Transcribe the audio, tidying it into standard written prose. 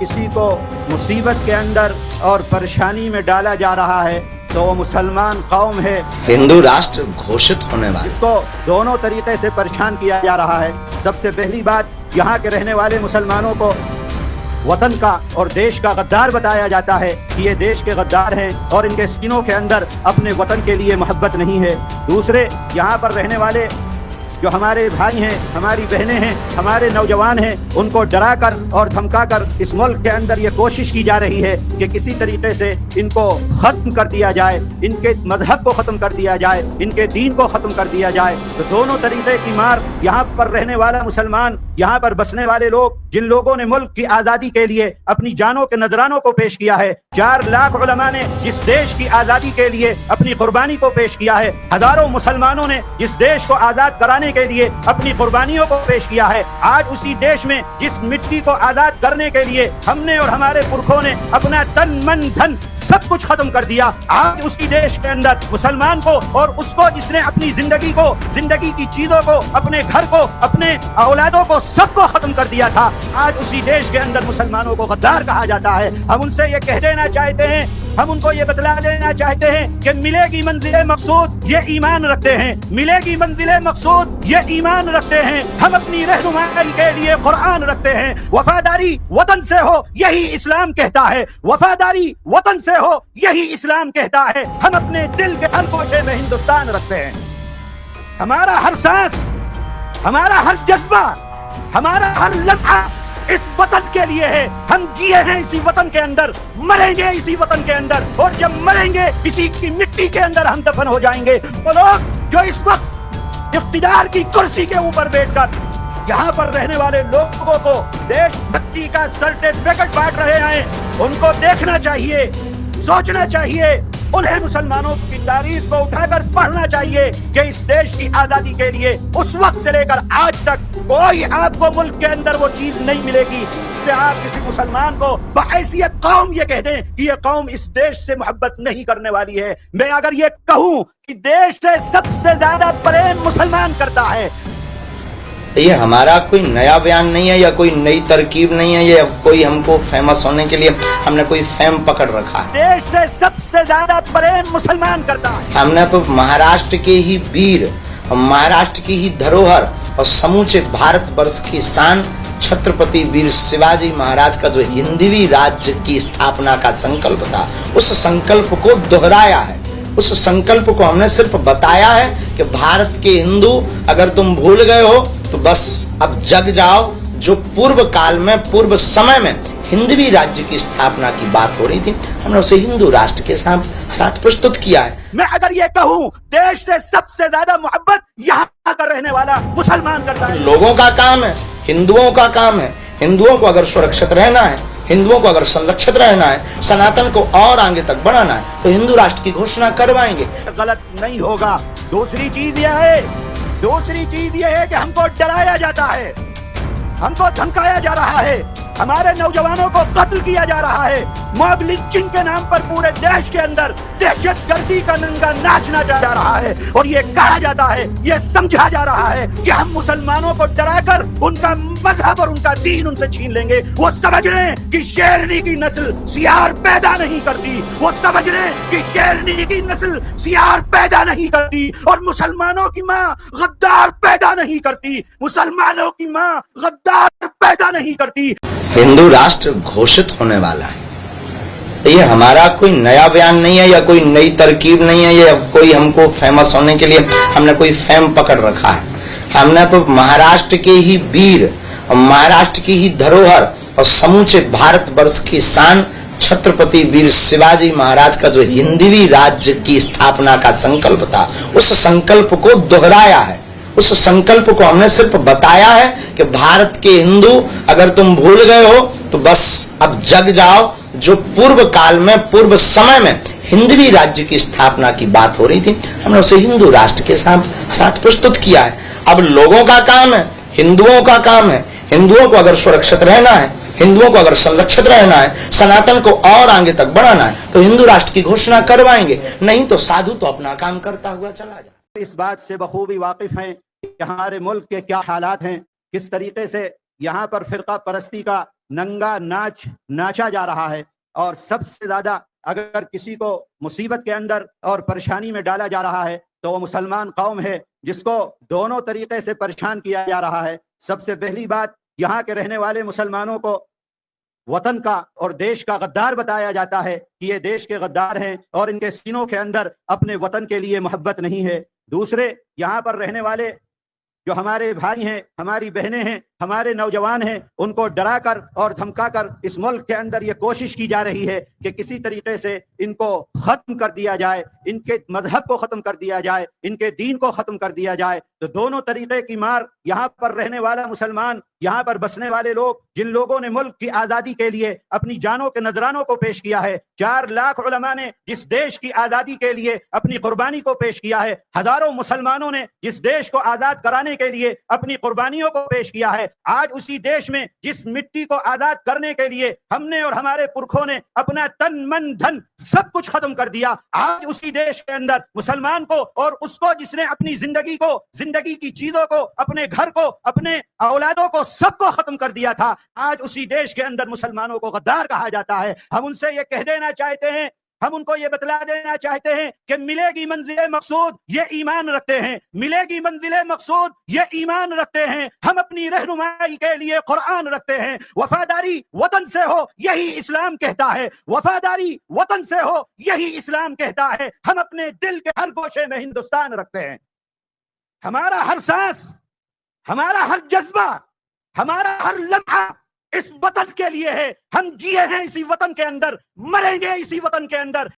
किसी को मुसीबत के अंदर और परेशानी में डाला जा रहा है तो वो मुसलमान कौम है। हिंदू राष्ट्र घोषित होने वाला इसको दोनों तरीके से परेशान किया जा रहा है। सबसे पहली बात, यहाँ के रहने वाले मुसलमानों को वतन का और देश का गद्दार बताया जाता है कि ये देश के गद्दार हैं और इनके सीनों के अंदर अपने वतन के लिए मोहब्बत नहीं है। दूसरे, यहाँ पर रहने वाले जो हमारे भाई हैं, हमारी बहनें हैं, हमारे नौजवान हैं, उनको डरा कर और धमका कर इस मुल्क के अंदर ये कोशिश की जा रही है कि किसी तरीके से इनको खत्म कर दिया जाए, इनके मजहब को खत्म कर दिया जाए, इनके दीन को खत्म कर दिया जाए। तो दोनों तरीके की मार यहाँ पर रहने वाला मुसलमान, यहाँ पर बसने वाले लोग, जिन लोगों ने मुल्क की आज़ादी के लिए अपनी जानों के नजरानों को पेश किया है, 4 लाख उलमा ने जिस देश की आज़ादी के लिए अपनी कुर्बानी को पेश किया है, हजारों मुसलमानों ने जिस देश को आज़ाद कराने के लिए अपनी कुर्बानियों को पेश किया है, आज उसी देश में जिस मिट्टी को आज़ाद करने के लिए हमने और हमारे पुरखों ने अपना तन मन धन सब कुछ खत्म कर दिया, आज उसी देश के अंदर मुसलमान को और उसको जिसने अपनी जिंदगी को, जिंदगी की चीजों को, अपने घर को, अपने औलादों को, सबको खत्म कर दिया था, आज उसी देश के अंदर मुसलमानों को गद्दार कहा जाता है। हम उनसे ये कह देना चाहते हैं, हम उनको ये बतला देना चाहते हैं कि मिलेगी मंजिले मकसूद ये ईमान रखते हैं, मिलेगी मंजिले मकसूद ये ईमान रखते हैं, हम अपनी रहनुमाई के लिए कुरान रखते हैं, वफादारी वतन से हो यही इस्लाम कहता है, वफादारी वतन से हो यही इस्लाम कहता है, हम अपने दिल के हर गोशे में हिंदुस्तान रखते हैं, हमारा हर सांस, हमारा हर जज्बा, हमारा हर लम्हा इस वतन के लिए है, हम जिए हैं इसी वतन के अंदर, मरेंगे इसी वतन के अंदर, और जब मरेंगे इसी की मिट्टी के अंदर हम दफन हो जाएंगे। वो लोग जो इस वक्त इख्तिदार की कुर्सी के ऊपर बैठकर यहाँ पर रहने वाले लोगों को देशभक्ति का सर्टिफिकेट बांट रहे हैं, उनको देखना चाहिए, सोचना चाहिए, उन्हें मुसलमानों की तारीख को उठाकर पढ़ना चाहिए कि इस देश की आजादी के लिए उस वक्त से लेकर आज तक कोई आपको मुल्क के अंदर वो चीज नहीं मिलेगी जिससे आप किसी मुसलमान को बहैसियत कौम ये कह दें कि ये कौम इस देश से मोहब्बत नहीं करने वाली है। मैं अगर ये कहूं कि देश से सबसे ज्यादा प्रेम मुसलमान करता है, ये हमारा कोई नया बयान नहीं है या कोई नई तरकीब नहीं है, ये कोई हमको फेमस होने के लिए हमने कोई फेम पकड़ रखा है। देश से सबसे ज्यादा प्रेम मुसलमान करता है। हमने तो महाराष्ट्र के ही वीर, महाराष्ट्र की ही धरोहर और समूचे भारत वर्ष की शान छत्रपति वीर शिवाजी महाराज का जो हिंदवी राज्य की स्थापना का संकल्प था, उस संकल्प को दोहराया है, उस संकल्प को हमने सिर्फ बताया है कि भारत के हिंदू अगर तुम भूल गए हो तो बस अब जग जाओ। जो पूर्व काल में, पूर्व समय में हिंदवी राज्य की स्थापना की बात हो रही थी, हमने उसे हिंदू राष्ट्र के साथ प्रस्तुत किया है। मैं अगर ये कहूं देश से सबसे ज्यादा मोहब्बत यहाँ का रहने वाला मुसलमान करता है। लोगों का काम है, हिंदुओं का काम है, हिंदुओं को अगर सुरक्षित रहना है, हिंदुओं को अगर संरक्षित रहना है, सनातन को और आगे तक बढ़ाना है, तो हिंदू राष्ट्र की घोषणा करवाएंगे। गलत नहीं होगा। दूसरी चीज यह है कि हमको डराया जाता है, हमको धमकाया जा रहा है, हमारे नौजवानों को कत्ल किया जा रहा है, मॉब लिंचिंग के नाम पर पूरे देश के अंदर दहशतगर्दी का नंगा नाच नाचा जा रहा है, और ये कहा जाता है, ये समझा जा रहा है कि हम मुसलमानों को डराकर उनका मजहब और उनका दीन उनसे छीन लेंगे। वो समझ लें कि शेरनी की नस्ल सियार पैदा नहीं करती, वो समझ लें कि शेरनी की नस्ल सियार पैदा नहीं करती, और मुसलमानों की माँ गद्दार पैदा नहीं करती, मुसलमानों की माँ गद्दार पैदा नहीं करती। हिंदू राष्ट्र घोषित होने वाला है। ये हमारा कोई नया बयान नहीं है या कोई नई तरकीब नहीं है, ये कोई हमको फेमस होने के लिए हमने कोई फेम पकड़ रखा है। हमने तो महाराष्ट्र के ही वीर, महाराष्ट्र की ही धरोहर और समूचे भारत वर्ष की शान छत्रपति वीर शिवाजी महाराज का जो हिंदवी राज्य की स्थापना का संकल्प था, उस संकल्प को दोहराया है, उस संकल्प को हमने सिर्फ बताया है कि भारत के हिंदू अगर तुम भूल गए हो तो बस अब जग जाओ। जो पूर्व काल में, पूर्व समय में हिंदवी राज्य की स्थापना की बात हो रही थी, हमने उसे हिंदू राष्ट्र के साथ प्रस्तुत किया है। अब लोगों का काम है, हिंदुओं का काम है, हिंदुओं को अगर सुरक्षित रहना है, हिंदुओं को अगर संरक्षित रहना है, सनातन को और आगे तक बढ़ाना है, तो हिंदू राष्ट्र की घोषणा करवाएंगे, नहीं तो साधु तो अपना काम करता हुआ चला जाए। इस बात से बखूबी वाकिफ हैं कि हमारे मुल्क के क्या हालात हैं, किस तरीके से यहाँ पर फिरका परस्ती का नंगा नाच नाचा जा रहा है। और सबसे ज्यादा अगर किसी को मुसीबत के अंदर और परेशानी में डाला जा रहा है तो वो मुसलमान कौम है जिसको दोनों तरीके से परेशान किया जा रहा है। सबसे पहली बात, यहाँ के रहने वाले मुसलमानों को वतन का और देश का गद्दार बताया जाता है कि ये देश के गद्दार हैं और इनके सीनों के अंदर अपने वतन के लिए मोहब्बत नहीं है। दूसरे, यहाँ पर रहने वाले जो हमारे भाई हैं, हमारी बहनें हैं, हमारे नौजवान हैं, उनको डरा कर और धमका कर इस मुल्क के अंदर ये कोशिश की जा रही है कि किसी तरीके से इनको खत्म कर दिया जाए, इनके मजहब को खत्म कर दिया जाए, इनके दीन को खत्म कर दिया जाए। तो दोनों तरीके की मार यहाँ पर रहने वाला मुसलमान, यहाँ पर बसने वाले लोग, जिन लोगों ने मुल्क की आजादी के लिए अपनी जानों के नजरानों को पेश किया है, 4 लाख उलमा ने जिस देश की आजादी के लिए अपनी कुर्बानी को पेश किया है, हजारों मुसलमानों ने जिस देश को आजाद कराने के लिए अपनी कुर्बानियों को पेश किया है, आज उसी देश में जिस मिट्टी को आजाद करने के लिए हमने और हमारे पुरखों ने अपना तन मन धन सब कुछ खत्म कर दिया, आज उसी देश के अंदर मुसलमान को और उसको जिसने अपनी जिंदगी को, जिंदगी की चीजों को, अपने घर को, अपने औलादों को, सबको खत्म कर दिया था, आज उसी देश के अंदर मुसलमानों को गद्दार कहा जाता है। हम उनसे ये कह देना चाहते हैं, हम उनको ये बतला देना चाहते हैं कि मिलेगी मंजिल मकसूद, ये ईमान रखते हैं, मिलेगी मंजिल मकसूद, ये ईमान रखते हैं। हम अपनी रहनुमाई के लिए कुरान रखते हैं। वफादारी वतन से हो, यही इस्लाम कहता है। वफादारी वतन से हो, यही इस्लाम कहता है। हम अपने दिल के हर गोशे में हिंदुस्तान रखते हैं। हमारा हर सांस, हमारा हर जज्बा, हमारा हर लम्हा इस वतन के लिए है। हम जिए हैं इसी वतन के अंदर, मरेंगे इसी वतन के अंदर।